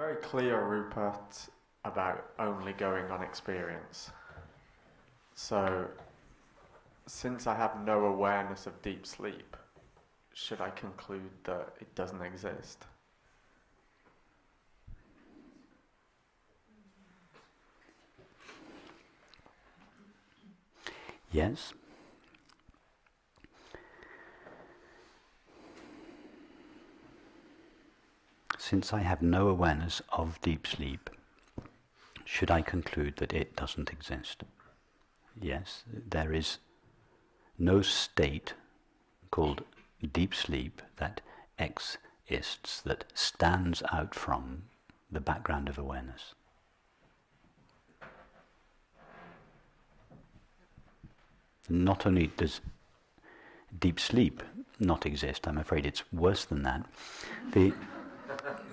very clear, Rupert, about only going on experience. So, since I have no awareness of deep sleep, should I conclude that it doesn't exist? Yes. Since I have no awareness of deep sleep, should I conclude that it doesn't exist? Yes, there is no state called deep sleep that exists, that stands out from the background of awareness. Not only does deep sleep not exist, I'm afraid it's worse than that.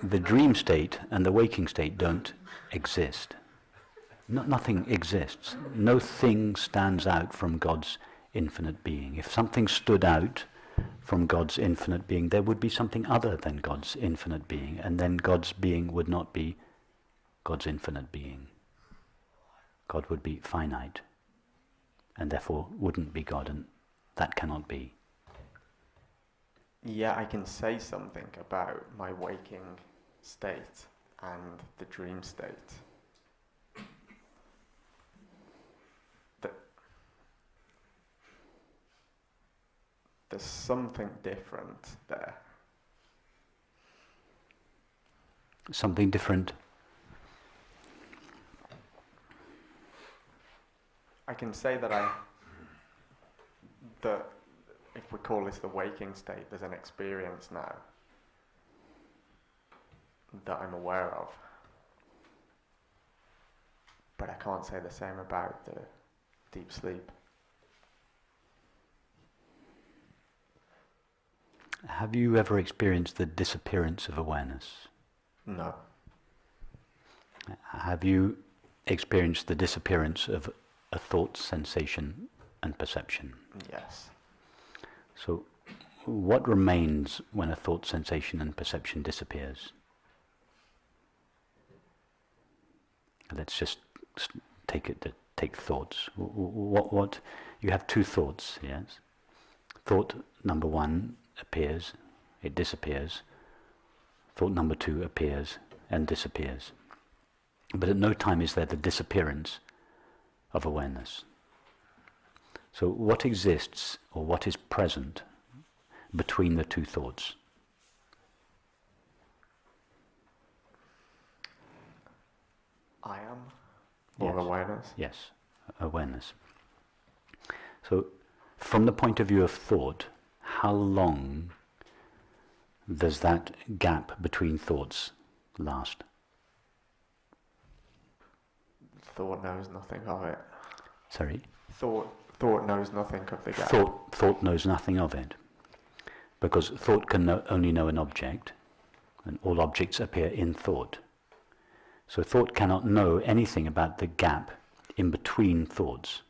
The dream state and the waking state don't exist. Nothing exists. No thing stands out from God's infinite being. If something stood out from God's infinite being, there would be something other than God's infinite being, and then God's being would not be God's infinite being. God would be finite, and therefore wouldn't be God, and that cannot be. Yeah, I can say something about my waking state and the dream state. There's something different there. Something different. I can say that if we call this the waking state, there's an experience now that I'm aware of. But I can't say the same about the deep sleep. Have you ever experienced the disappearance of awareness? No. Have you experienced the disappearance of a thought, sensation, and perception? Yes. So, what remains when a thought, sensation, and perception disappears? Let's just take thoughts. What you have two thoughts, yes? Thought number one appears, it disappears. Thought number two appears and disappears. But at no time is there the disappearance of awareness. So what exists, or what is present, between the two thoughts? I am? Or Yes. awareness? Yes, awareness. So, from the point of view of thought, how long does that gap between thoughts last? Thought knows nothing of it. Sorry? Thought knows nothing of the gap. Thought knows nothing of it. Because thought can only know an object, and all objects appear in thought. So thought cannot know anything about the gap in between thoughts,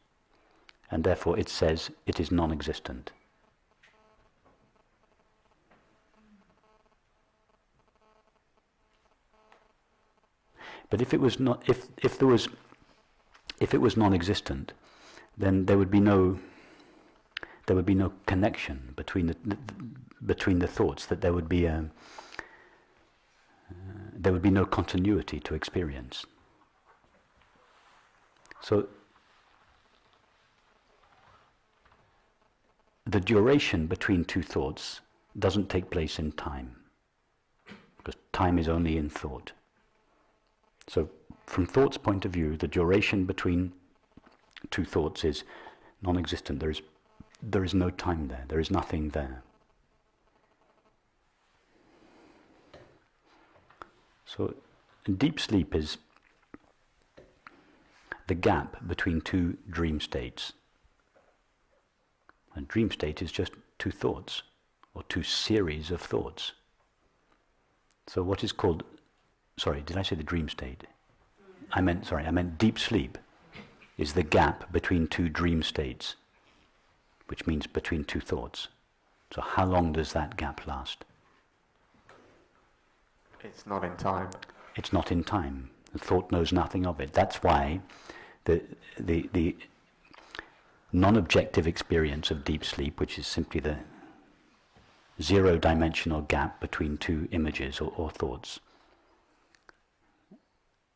and therefore it says it is non-existent. But if it was not, if it was non-existent, then there would be no connection between the thoughts. That there would be no continuity to experience. So the duration between two thoughts doesn't take place in time, because time is only in thought. So from thought's point of view, the duration between two thoughts is non-existent. There is no time there. There is nothing there. So deep sleep is the gap between two dream states. A dream state is just two thoughts, or two series of thoughts. So what is called, sorry, did I say the dream state? I meant deep sleep is the gap between two dream states, which means between two thoughts. So how long does that gap last? It's not in time. It's not in time. The thought knows nothing of it. That's why the non-objective experience of deep sleep, which is simply the zero-dimensional gap between two images or thoughts,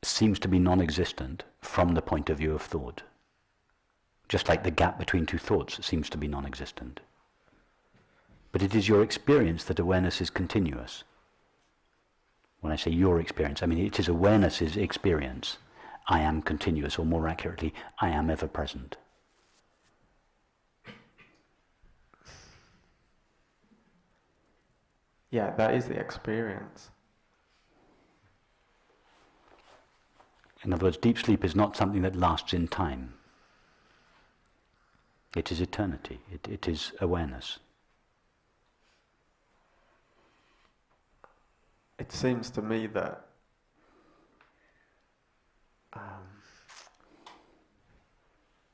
seems to be non-existent from the point of view of thought. Just like the gap between two thoughts seems to be non-existent. But it is your experience that awareness is continuous. When I say your experience, I mean it is awareness's experience. I am continuous, or more accurately, I am ever present. Yeah, that is the experience. In other words, deep sleep is not something that lasts in time. It is eternity. It is awareness. It seems to me that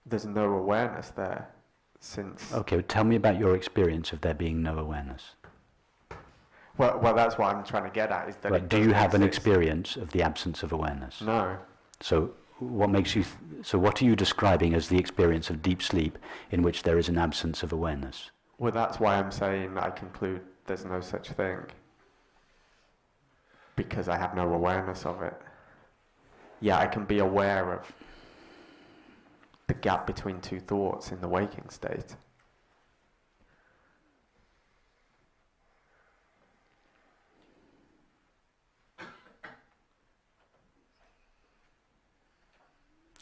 there's no awareness there, since... Okay, tell me about your experience of there being no awareness. Well, that's what I'm trying to get at, is that... Right, do you have an experience of the absence of awareness? No. So what makes you... so what are you describing as the experience of deep sleep in which there is an absence of awareness? Well, that's why I'm saying I conclude there's no such thing. Because I have no awareness of it. Yeah, I can be aware of the gap between two thoughts in the waking state.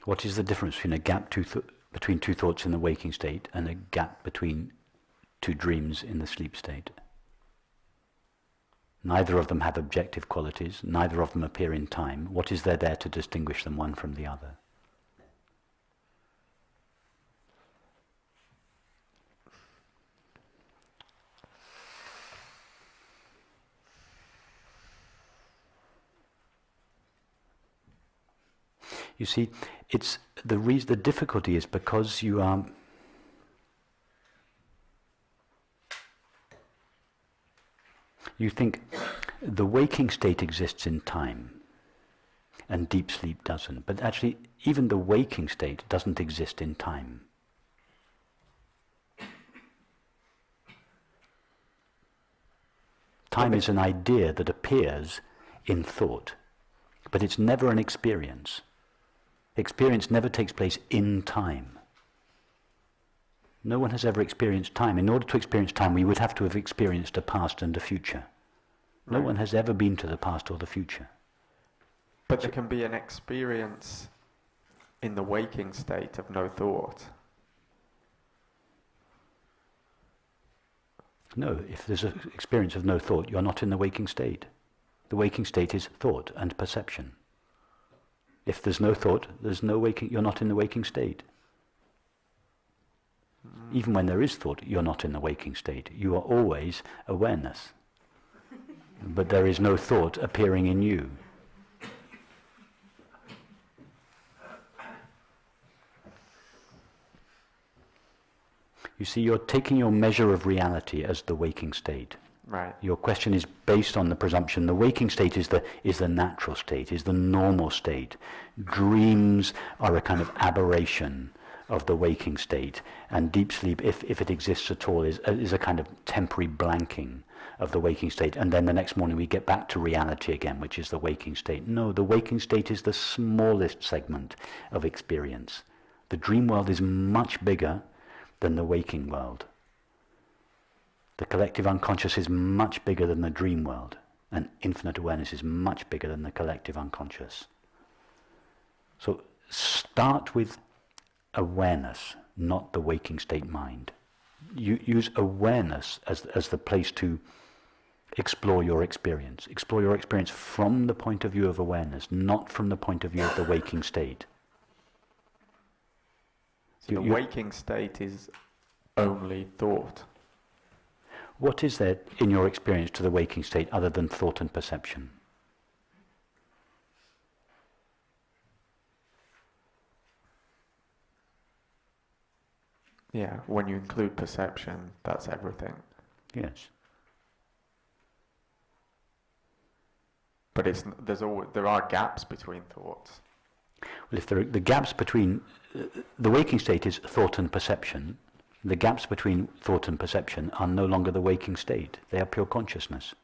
What is the difference between a gap between two thoughts in the waking state and a gap between two dreams in the sleep state? Neither of them have objective qualities, neither of them appear in time. What is there to distinguish them one from the other? You see, it's the difficulty is because you are... you think the waking state exists in time and deep sleep doesn't. But actually, even the waking state doesn't exist in time. Time is an idea that appears in thought, but it's never an experience. Experience never takes place in time. No one has ever experienced time. In order to experience time, we would have to have experienced a past and a future. No one has ever been to the past or the future. But there can be an experience in the waking state of no thought. No, if there's an experience of no thought, you're not in the waking state. The waking state is thought and perception. If there's no thought, there's no waking, you're not in the waking state. Even when there is thought, you're not in the waking state. You are always awareness. But there is no thought appearing in you. You see, you're taking your measure of reality as the waking state. Right. Your question is based on the presumption the waking state is the natural state, is the normal state. Dreams are a kind of aberration of the waking state, and deep sleep, if it exists at all, is a kind of temporary blanking of the waking state, and then the next morning we get back to reality again, which is the waking state. No, the waking state is the smallest segment of experience. The dream world is much bigger than the waking world. The collective unconscious is much bigger than the dream world, and infinite awareness is much bigger than the collective unconscious. So start with awareness, not the waking state mind. You use awareness as the place to explore your experience. Explore your experience from the point of view of awareness, not from the point of view of the waking state. So the waking state is only thought. What is there in your experience to the waking state other than thought and perception? Yeah, when you include perception, that's everything. Yes. But there are gaps between thoughts. Well, if the gaps between the waking state is thought and perception, the gaps between thought and perception are no longer the waking state. They are pure consciousness.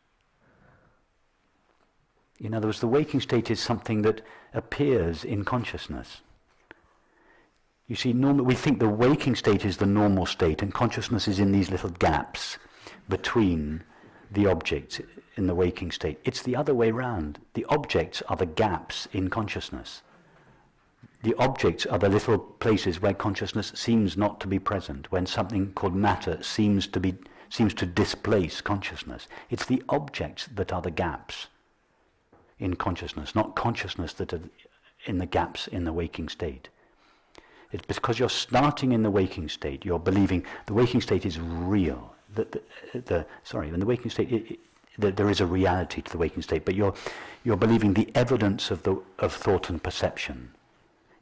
In other words, the waking state is something that appears in consciousness. You see, normally we think the waking state is the normal state, and consciousness is in these little gaps between the objects in the waking state. It's the other way round. The objects are the gaps in consciousness. The objects are the little places where consciousness seems not to be present, when something called matter seems to displace consciousness. It's the objects that are the gaps in consciousness, not consciousness that are in the gaps in the waking state. It's because you're starting in the waking state, you're believing the waking state is real. In the waking state, there is a reality to the waking state, but you're believing the evidence of thought and perception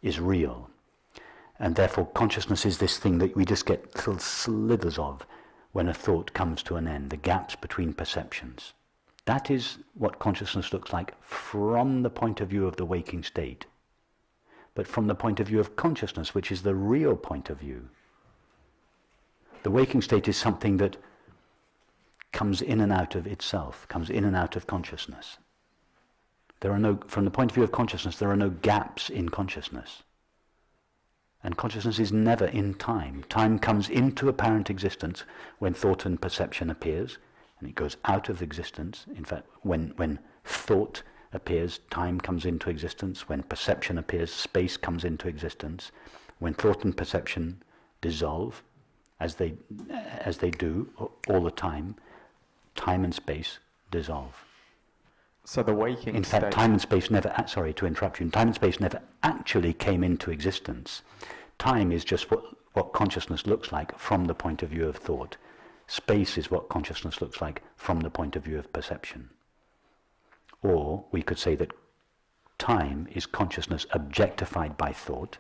is real, and therefore consciousness is this thing that we just get little slithers of when a thought comes to an end, the gaps between perceptions. That is what consciousness looks like from the point of view of the waking state. But from the point of view of consciousness, which is the real point of view, the waking state is something that comes in and out of itself, comes in and out of consciousness. From the point of view of consciousness, there are no gaps in consciousness. And consciousness is never in time. Time comes into apparent existence when thought and perception appears, and it goes out of existence. In fact, when thought appears, time comes into existence. When perception appears, space comes into existence. When thought and perception dissolve, as they do all the time and space dissolve. So the waking In fact, state... time and space never, sorry to interrupt you, time and space never actually came into existence. Time is just what consciousness looks like from the point of view of thought. Space is what consciousness looks like from the point of view of perception. Or we could say that time is consciousness objectified by thought,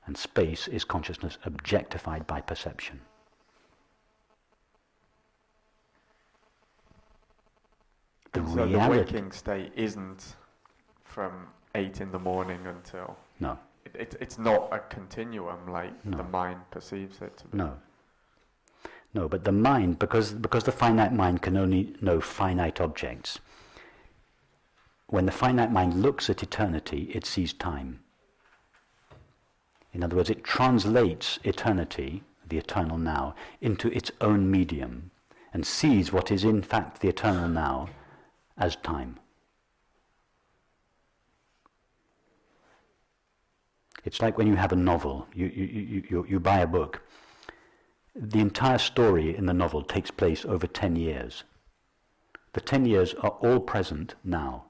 and space is consciousness objectified by perception. So the waking state isn't from 8 in the morning until... No. It's not a continuum like the mind perceives it to be. No, but the mind, because the finite mind can only know finite objects, when the finite mind looks at eternity, it sees time. In other words, it translates eternity, the eternal now, into its own medium, and sees what is in fact the eternal now as time. It's like when you have a novel, you buy a book. The entire story in the novel takes place over 10 years. The 10 years are all present now,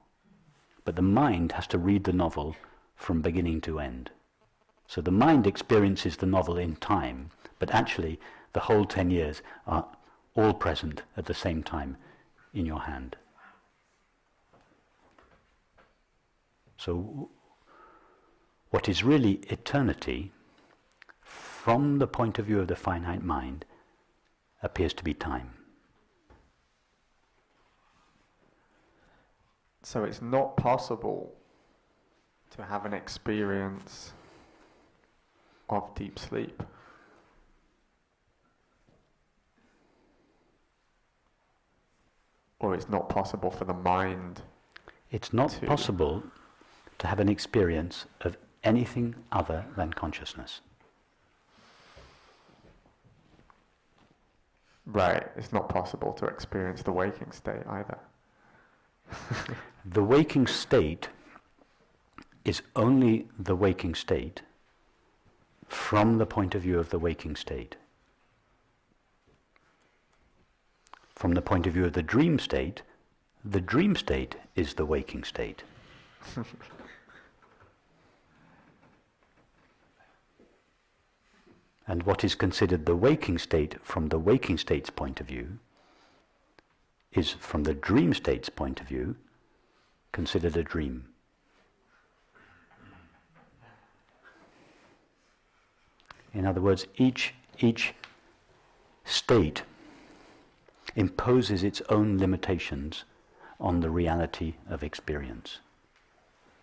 but the mind has to read the novel from beginning to end. So the mind experiences the novel in time, but actually the whole 10 years are all present at the same time in your hand. So what is really eternity, from the point of view of the finite mind, appears to be time. So it's not possible to have an experience of deep sleep. Or it's not possible for the mind. It's not possible to have an experience of anything other than consciousness. Right, it's not possible to experience the waking state either. The waking state is only the waking state from the point of view of the waking state. From the point of view of the dream state is the waking state. And what is considered the waking state from the waking state's point of view is, from the dream state's point of view, considered a dream. In other words, each state imposes its own limitations on the reality of experience.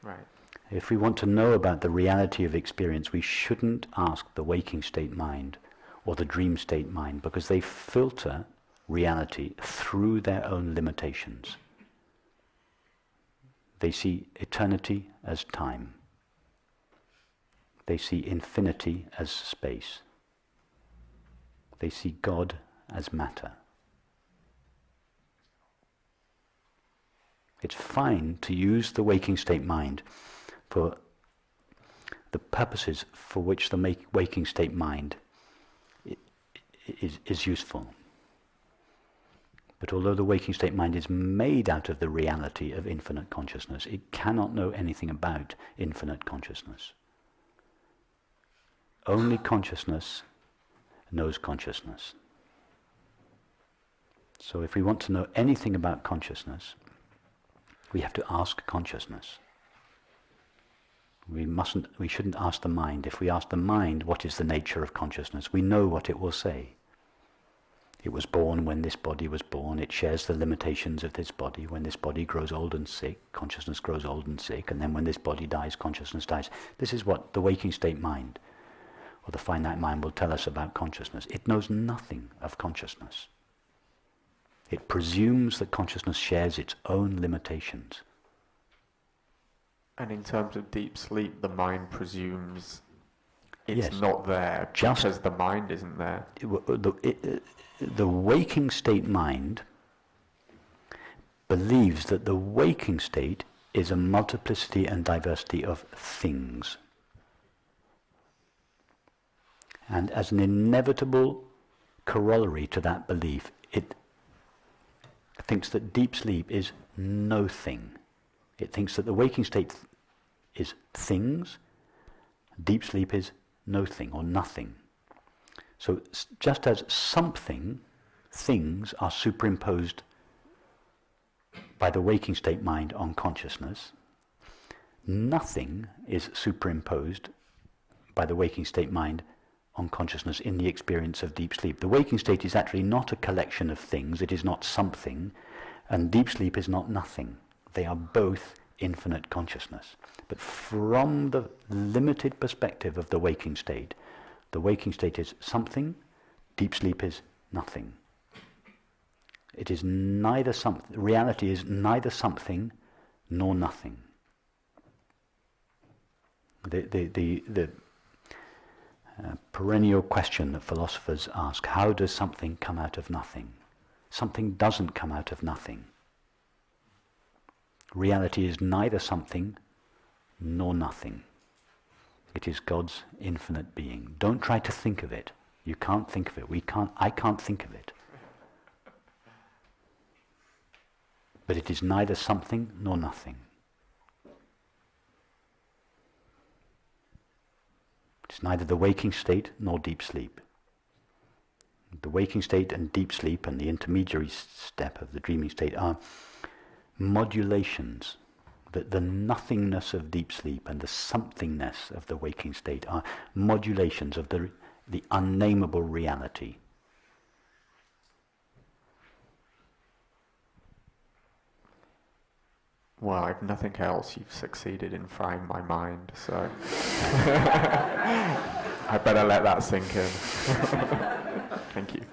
Right. If we want to know about the reality of experience, we shouldn't ask the waking state mind or the dream state mind, because they filter reality through their own limitations. They see eternity as time. They see infinity as space. They see God as matter. It's fine to use the waking state mind for the purposes for which the waking state mind is useful. But although the waking state mind is made out of the reality of infinite consciousness, it cannot know anything about infinite consciousness. Only consciousness knows consciousness. So if we want to know anything about consciousness, we have to ask consciousness. We shouldn't ask the mind. If we ask the mind what is the nature of consciousness, we know what it will say. It was born when this body was born. It shares the limitations of this body. When this body grows old and sick, consciousness grows old and sick. And then when this body dies, consciousness dies. This is what the waking state mind, or the finite mind, will tell us about consciousness. It knows nothing of consciousness. It presumes that consciousness shares its own limitations. And in terms of deep sleep, the mind presumes it's Yes. not there because the mind isn't there. The waking state mind believes that the waking state is a multiplicity and diversity of things. And as an inevitable corollary to that belief, it thinks that deep sleep is no thing. It thinks that the waking state is things, deep sleep is no thing or nothing. So just as something, things are superimposed by the waking state mind on consciousness, nothing is superimposed by the waking state mind on consciousness in the experience of deep sleep. The waking state is actually not a collection of things, it is not something, and deep sleep is not nothing. They are both infinite consciousness. But from the limited perspective of the waking state is something, deep sleep is nothing. It is neither something, reality is neither something nor nothing. The perennial question that philosophers ask, how does something come out of nothing? Something doesn't come out of nothing. Reality is neither something nor nothing. It is God's infinite being. Don't try to think of it. You can't think of it. I can't think of it. But it is neither something nor nothing. It's neither the waking state nor deep sleep. The waking state and deep sleep and the intermediary step of the dreaming state are modulations. The nothingness of deep sleep and the somethingness of the waking state are modulations of the unnameable reality. Well, I've nothing else. You've succeeded in frying my mind, so I better let that sink in. Thank you.